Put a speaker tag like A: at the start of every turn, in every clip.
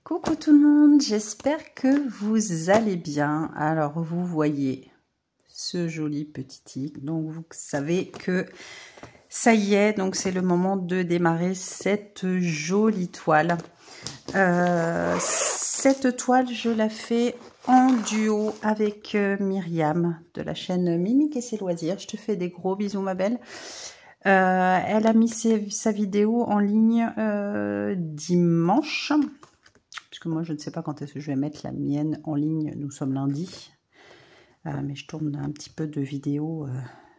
A: Coucou tout le monde, j'espère que vous allez bien. Alors vous voyez ce joli petit tic, donc vous savez que ça y est, donc c'est le moment de démarrer cette jolie toile. Cette toile, je la fais en duo avec Myriam de la chaîne Mimique et ses loisirs. Je te fais des gros bisous ma belle. Elle a mis sa vidéo en ligne dimanche. Puisque moi je ne sais pas quand est-ce que je vais mettre la mienne en ligne, nous sommes lundi, mais je tourne un petit peu de vidéos,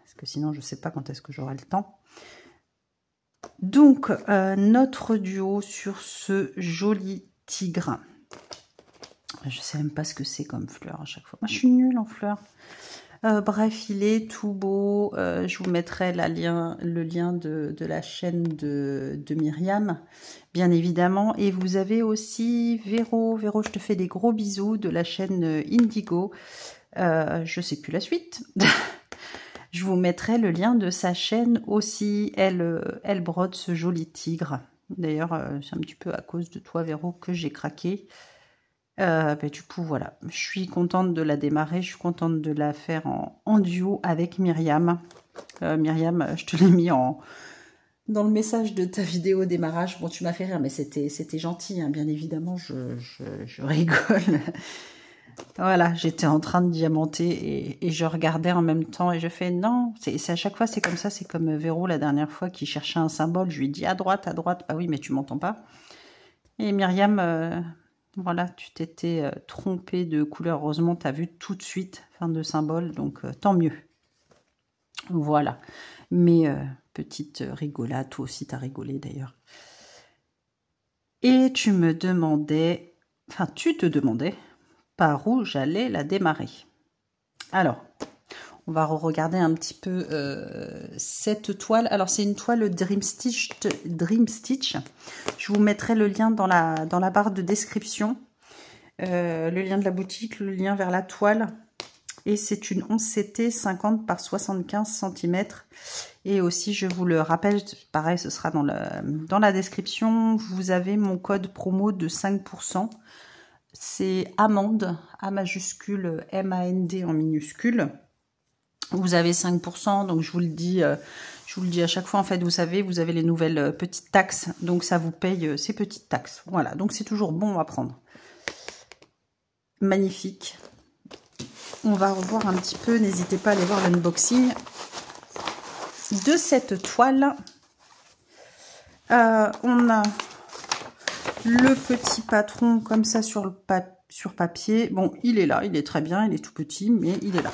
A: parce que sinon je ne sais pas quand est-ce que j'aurai le temps. Donc notre duo sur ce joli tigre, je ne sais même pas ce que c'est comme fleur à chaque fois, moi je suis nulle en fleurs. Bref, il est tout beau. Je vous mettrai le lien de la chaîne de Myriam, bien évidemment. Et vous avez aussi Véro. Véro, je te fais des gros bisous de la chaîne Indigo. Je sais plus la suite. Je vous mettrai le lien de sa chaîne aussi. Elle brode ce joli tigre. D'ailleurs, c'est un petit peu à cause de toi, Véro, que j'ai craqué. Du coup, voilà, je suis contente de la démarrer, je suis contente de la faire en duo avec Myriam. Myriam, je te l'ai mis dans le message de ta vidéo démarrage. Bon, tu m'as fait rire, mais c'était gentil, hein, bien évidemment, je rigole. Voilà, j'étais en train de diamanter et je regardais en même temps et je fais non, c'est à chaque fois c'est comme ça, c'est comme Véro la dernière fois qui cherchait un symbole, je lui dis à droite, bah oui, mais tu m'entends pas. Et Myriam... voilà, tu t'étais trompée de couleur. Heureusement, tu as vu tout de suite fin de symbole, donc tant mieux. Voilà. Mais petite rigolade, toi aussi tu as rigolé d'ailleurs. Et tu me demandais, enfin tu te demandais par où j'allais la démarrer. Alors, on va regarder un petit peu cette toile. Alors, c'est une toile Dream Stitch. Je vous mettrai le lien dans la barre de description. Le lien de la boutique, le lien vers la toile. Et c'est une 11CT 50 par 75 cm. Et aussi, je vous le rappelle, pareil, ce sera dans la description. Vous avez mon code promo de 5%. C'est Amande, A majuscule, M-A-N-D en minuscule. Vous avez 5%, donc je vous le dis à chaque fois, en fait, vous savez, vous avez les nouvelles petites taxes. Donc ça vous paye ces petites taxes. Voilà, donc c'est toujours bon à prendre. Magnifique. On va revoir un petit peu, n'hésitez pas à aller voir l'unboxing de cette toile. On a le petit patron comme ça sur papier. Bon, il est là, il est très bien, il est tout petit, mais il est là.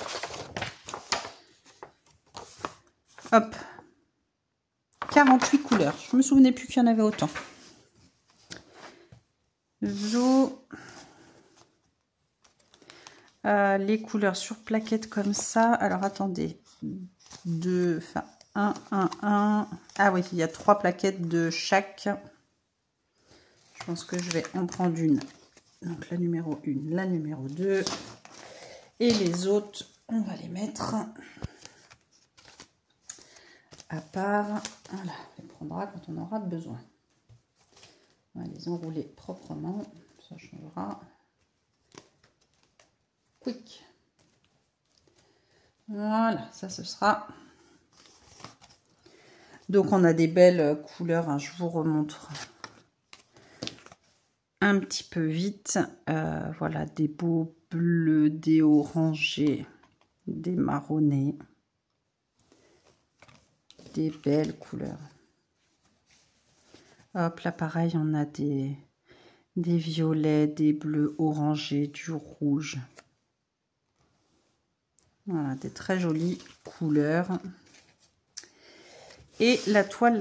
A: Hop. 48 couleurs. Je me souvenais plus qu'il y en avait autant. Zo. Les couleurs sur plaquettes comme ça. Alors, attendez. 1. Ah oui, il y a 3 plaquettes de chaque. Je pense que je vais en prendre une. Donc, la numéro 1, la numéro 2. Et les autres, on va les mettre à part. Voilà, on les prendra quand on aura besoin. On va les enrouler proprement. Ça changera. Quick. Voilà, ça ce sera. Donc on a des belles couleurs, hein, je vous remontre un petit peu vite. Voilà, des beaux bleus, des orangés, des marronnés, des belles couleurs. Hop, là pareil, on a des violets, des bleus orangés, du rouge. Voilà, des très jolies couleurs. Et la toile.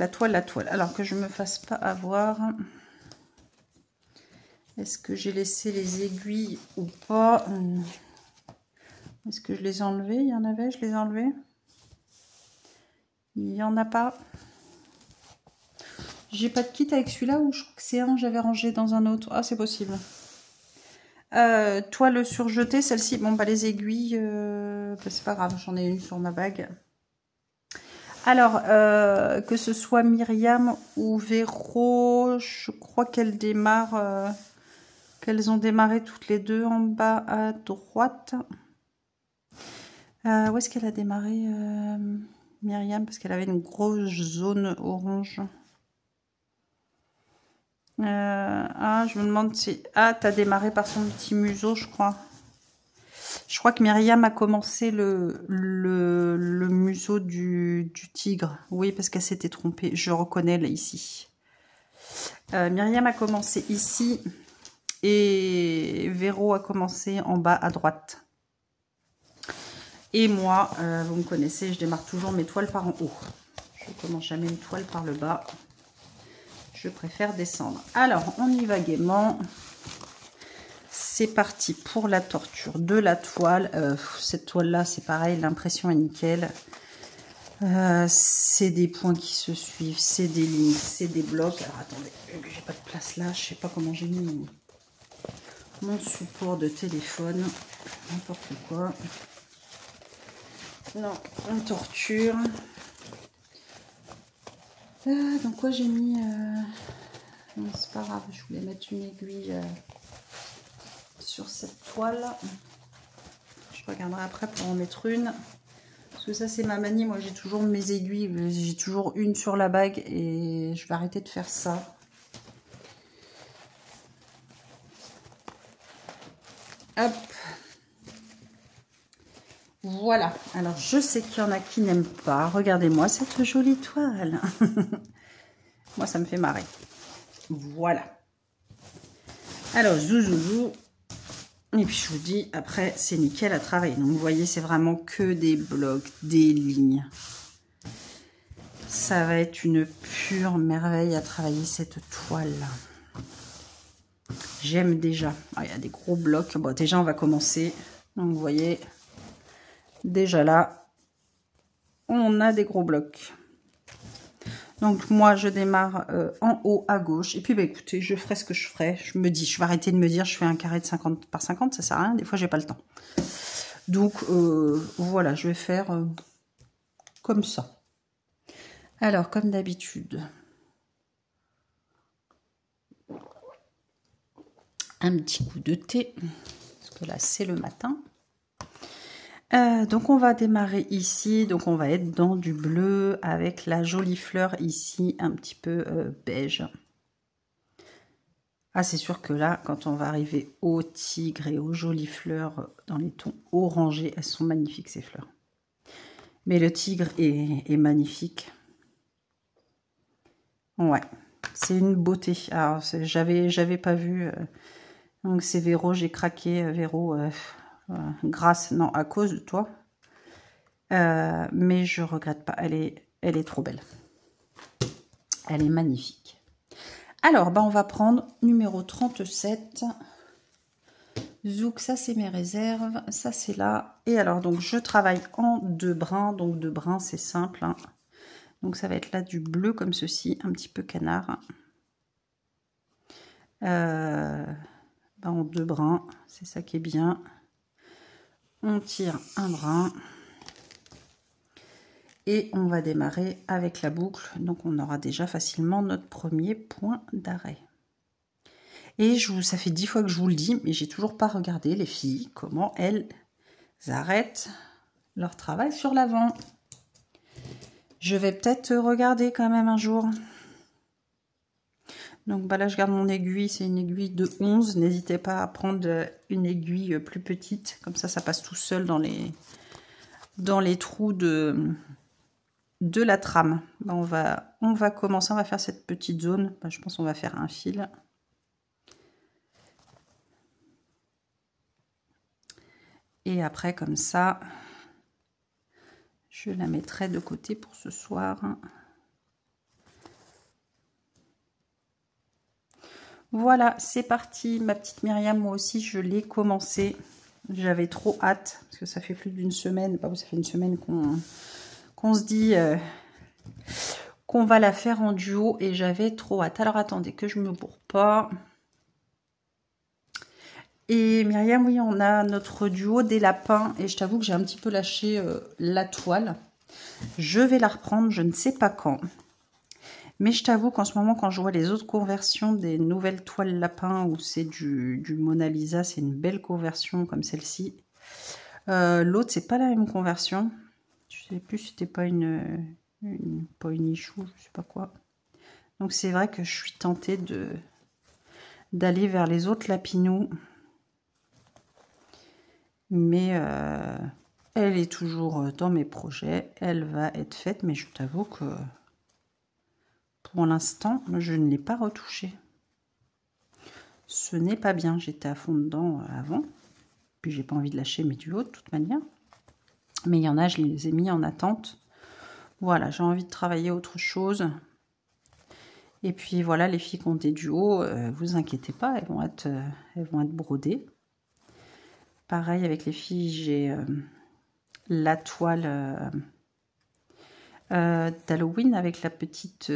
A: Alors que je ne me fasse pas avoir. Est-ce que j'ai laissé les aiguilles ou pas? Est-ce que je les ai enlevées? Il y en avait, je les ai enlevées. Il n'y en a pas. J'ai pas de kit avec celui-là ou je crois que c'est un j'avais rangé dans un autre. Ah, c'est possible. Toile surjetée, celle-ci. Bon, bah les aiguilles, c'est pas grave, j'en ai une sur ma bague. Alors, que ce soit Myriam ou Véro, je crois qu'elle démarre qu'elles ont démarré toutes les deux en bas à droite. Où est-ce qu'elle a démarré Myriam, parce qu'elle avait une grosse zone orange. Je me demande si... Ah, t'as démarré par son petit museau, je crois. Je crois que Myriam a commencé le museau du tigre. Oui, parce qu'elle s'était trompée. Je reconnais là, ici. Myriam a commencé ici. Et Véro a commencé en bas à droite. Et moi, vous me connaissez, je démarre toujours mes toiles par en haut. Je ne commence jamais une toile par le bas. Je préfère descendre. Alors, on y va gaiement. C'est parti pour la torture de la toile. Cette toile-là, c'est pareil, l'impression est nickel. C'est des points qui se suivent, c'est des lignes, c'est des blocs. Alors, attendez, j'ai pas de place là. Je sais pas comment j'ai mis mon support de téléphone. N'importe quoi. Non, on torture. Donc quoi j'ai mis non, c'est pas grave, je voulais mettre une aiguille sur cette toile. Je regarderai après pour en mettre une. Parce que ça c'est ma manie, moi j'ai toujours mes aiguilles, j'ai toujours une sur la bague et je vais arrêter de faire ça. Hop. Voilà, alors je sais qu'il y en a qui n'aiment pas. Regardez-moi cette jolie toile. Moi, ça me fait marrer. Voilà. Alors, zouzouzou. Et puis, je vous dis, après, c'est nickel à travailler. Donc, vous voyez, c'est vraiment que des blocs, des lignes. Ça va être une pure merveille à travailler cette toile-là. J'aime déjà. Ah, il y a des gros blocs. Bon, déjà, on va commencer. Donc, vous voyez... Déjà là, on a des gros blocs. Donc moi, je démarre en haut à gauche. Et puis, bah, écoutez, je ferai ce que je ferai. Je me dis, je vais arrêter de me dire, je fais un carré de 50 par 50, ça sert à rien. Des fois, j'ai pas le temps. Donc, voilà, je vais faire comme ça. Alors, comme d'habitude, un petit coup de thé. Parce que là, c'est le matin. Donc on va démarrer ici, donc on va être dans du bleu avec la jolie fleur ici, un petit peu beige. Ah c'est sûr que là, quand on va arriver au tigre et aux jolies fleurs dans les tons orangés, elles sont magnifiques ces fleurs. Mais le tigre est magnifique. Ouais, c'est une beauté. Alors j'avais pas vu, donc c'est Véro, j'ai craqué, Véro... grâce, non, à cause de toi. Mais je regrette pas, elle est trop belle. Elle est magnifique. Alors, bah, on va prendre numéro 37. Zouk, ça c'est mes réserves, ça c'est là. Et alors, donc je travaille en 2 brins, donc 2 brins c'est simple. Hein. Donc ça va être là du bleu comme ceci, un petit peu canard. Bah, en 2 brins, c'est ça qui est bien. On tire un brin et on va démarrer avec la boucle. Donc on aura déjà facilement notre premier point d'arrêt. Et ça fait 10 fois que je vous le dis, mais j'ai toujours pas regardé les filles comment elles arrêtent leur travail sur l'avant. Je vais peut-être regarder quand même un jour. Donc bah là je garde mon aiguille, c'est une aiguille de 11. N'hésitez pas à prendre une aiguille plus petite, comme ça passe tout seul dans les trous de la trame. Bah, on va commencer, on va faire cette petite zone. Bah, je pense qu'on va faire un fil. Et après comme ça, je la mettrai de côté pour ce soir. Voilà, c'est parti, ma petite Myriam, moi aussi je l'ai commencé. J'avais trop hâte, parce que ça fait plus d'une semaine, ça fait une semaine qu'on se dit qu'on va la faire en duo et j'avais trop hâte. Alors attendez que je me bourre pas. Et Myriam, oui, on a notre duo des lapins et je t'avoue que j'ai un petit peu lâché la toile. Je vais la reprendre, je ne sais pas quand. Mais je t'avoue qu'en ce moment, quand je vois les autres conversions des nouvelles toiles lapin, où c'est du Mona Lisa, c'est une belle conversion comme celle-ci. L'autre, c'est pas la même conversion. Je sais plus si c'était pas pas une ichou, je sais pas quoi. Donc c'est vrai que je suis tentée d'aller vers les autres lapinous. Mais elle est toujours dans mes projets. Elle va être faite, mais je t'avoue que pour l'instant, je ne l'ai pas retouchée. Ce n'est pas bien. J'étais à fond dedans avant. Puis j'ai pas envie de lâcher mes duos de toute manière. Mais il y en a, je les ai mis en attente. Voilà, j'ai envie de travailler autre chose. Et puis voilà, les filles qui ont des duos, vous inquiétez pas, elles vont être brodées. Pareil avec les filles, j'ai la toile d'Halloween avec la petite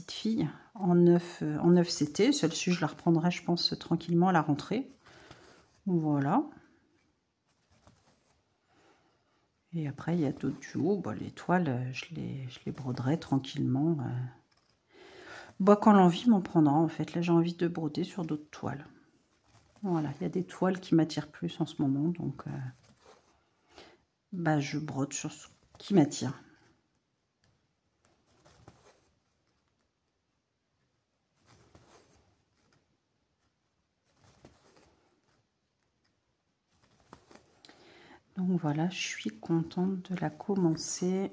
A: fille en 9 CT. Celle-ci, je la reprendrai, je pense, tranquillement à la rentrée. Voilà. Et après, il y a d'autres duos. Bon, les toiles, je les broderai tranquillement. Quand l'envie m'en prendra, en fait. Là, j'ai envie de broder sur d'autres toiles. Voilà, il y a des toiles qui m'attirent plus en ce moment, donc je brode sur ce qui m'attire. Donc voilà, je suis contente de la commencer.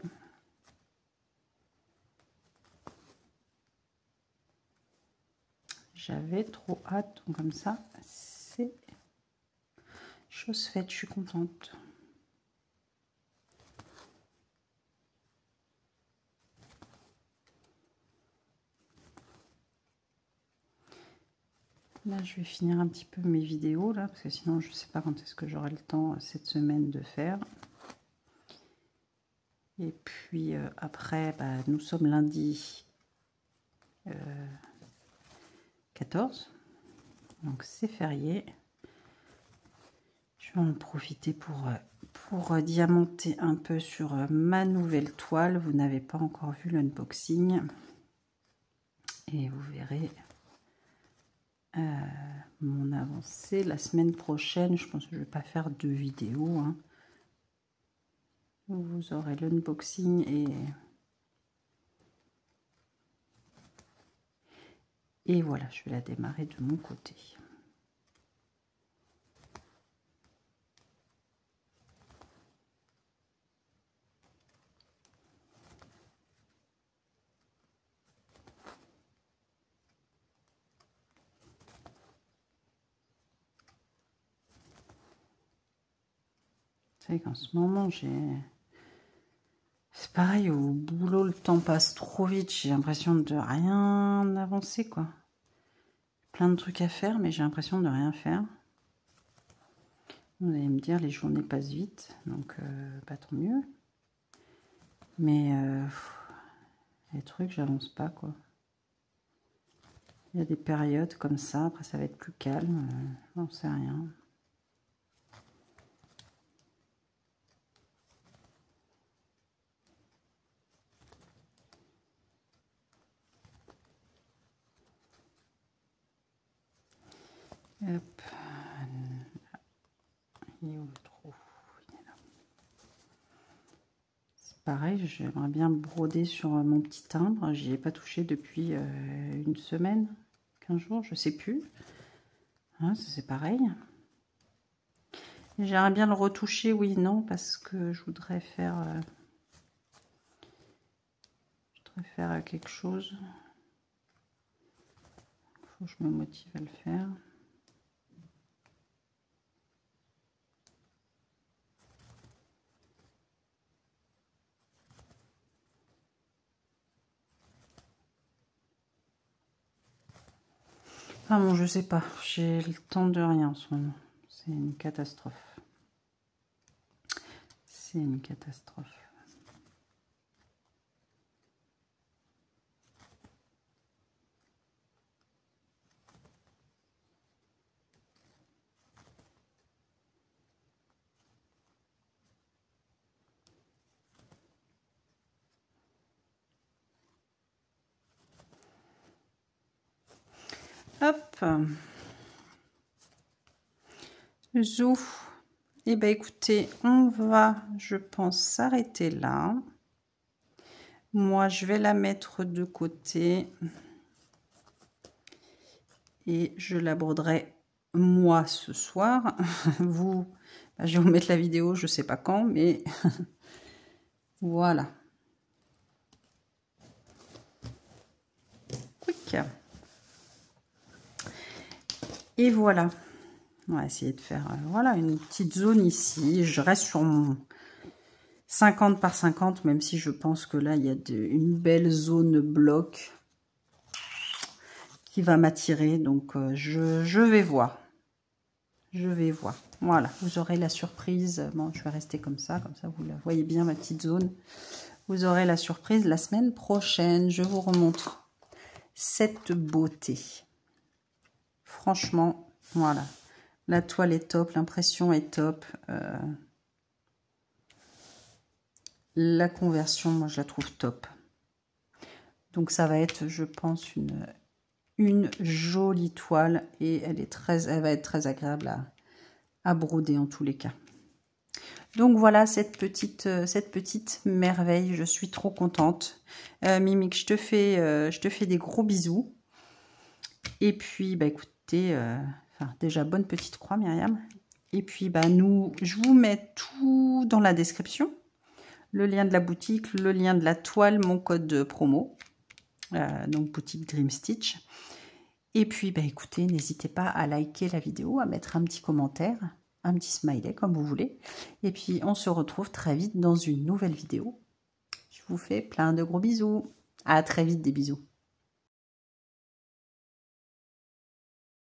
A: J'avais trop hâte, donc comme ça, c'est chose faite, je suis contente. Là, je vais finir un petit peu mes vidéos, là, parce que sinon, je ne sais pas quand est-ce que j'aurai le temps cette semaine de faire. Et puis, après, nous sommes lundi 14, donc c'est férié. Je vais en profiter pour diamanter un peu sur ma nouvelle toile. Vous n'avez pas encore vu l'unboxing. Et vous verrez mon avancée. La semaine prochaine, je pense que je ne vais pas faire 2 vidéos. Hein. Vous aurez l'unboxing et voilà, je vais la démarrer de mon côté. C'est vrai qu'en ce moment, c'est pareil, au boulot, le temps passe trop vite. J'ai l'impression de rien avancer, quoi. Plein de trucs à faire, mais j'ai l'impression de rien faire. Vous allez me dire, les journées passent vite, donc pas tant mieux. Mais les trucs, j'avance pas, quoi. Il y a des périodes comme ça, après ça va être plus calme, j'en sais rien. Hop. Il est où le trou? Il est là. C'est pareil, j'aimerais bien broder sur mon petit timbre. J'y ai pas touché depuis une semaine, 15 jours, je sais plus. Hein, c'est pareil. J'aimerais bien le retoucher, oui, non, parce que je voudrais faire quelque chose. Il faut que je me motive à le faire. Ah bon, je sais pas, j'ai le temps de rien en ce moment. C'est une catastrophe. C'est une catastrophe. Hop. Zou. Et ben écoutez, on va, je pense, s'arrêter là. Moi, je vais la mettre de côté. Et je la broderai moi ce soir. Vous, ben, je vais vous mettre la vidéo, je sais pas quand, mais voilà. Quick. Et voilà. On va essayer de faire voilà, une petite zone ici. Je reste sur mon 50 par 50, même si je pense que là, il y a une belle zone bloc qui va m'attirer. Donc, je vais voir. Je vais voir. Voilà, vous aurez la surprise. Bon, je vais rester comme ça vous la voyez bien, ma petite zone. Vous aurez la surprise la semaine prochaine. Je vous remontre cette beauté. Franchement, voilà. La toile est top, l'impression est top. La conversion, moi, je la trouve top. Donc, ça va être, je pense, une jolie toile. Et elle va être très agréable à broder en tous les cas. Donc, voilà cette petite merveille. Je suis trop contente. Mimique, je te fais des gros bisous. Et puis, bah, écoutez... déjà, bonne petite croix, Myriam. Et puis, bah, je vous mets tout dans la description. Le lien de la boutique, le lien de la toile, mon code de promo. Donc, boutique Dream Stitch. Et puis, bah, écoutez, n'hésitez pas à liker la vidéo, à mettre un petit commentaire, un petit smiley, comme vous voulez. Et puis, on se retrouve très vite dans une nouvelle vidéo. Je vous fais plein de gros bisous. À très vite, des bisous.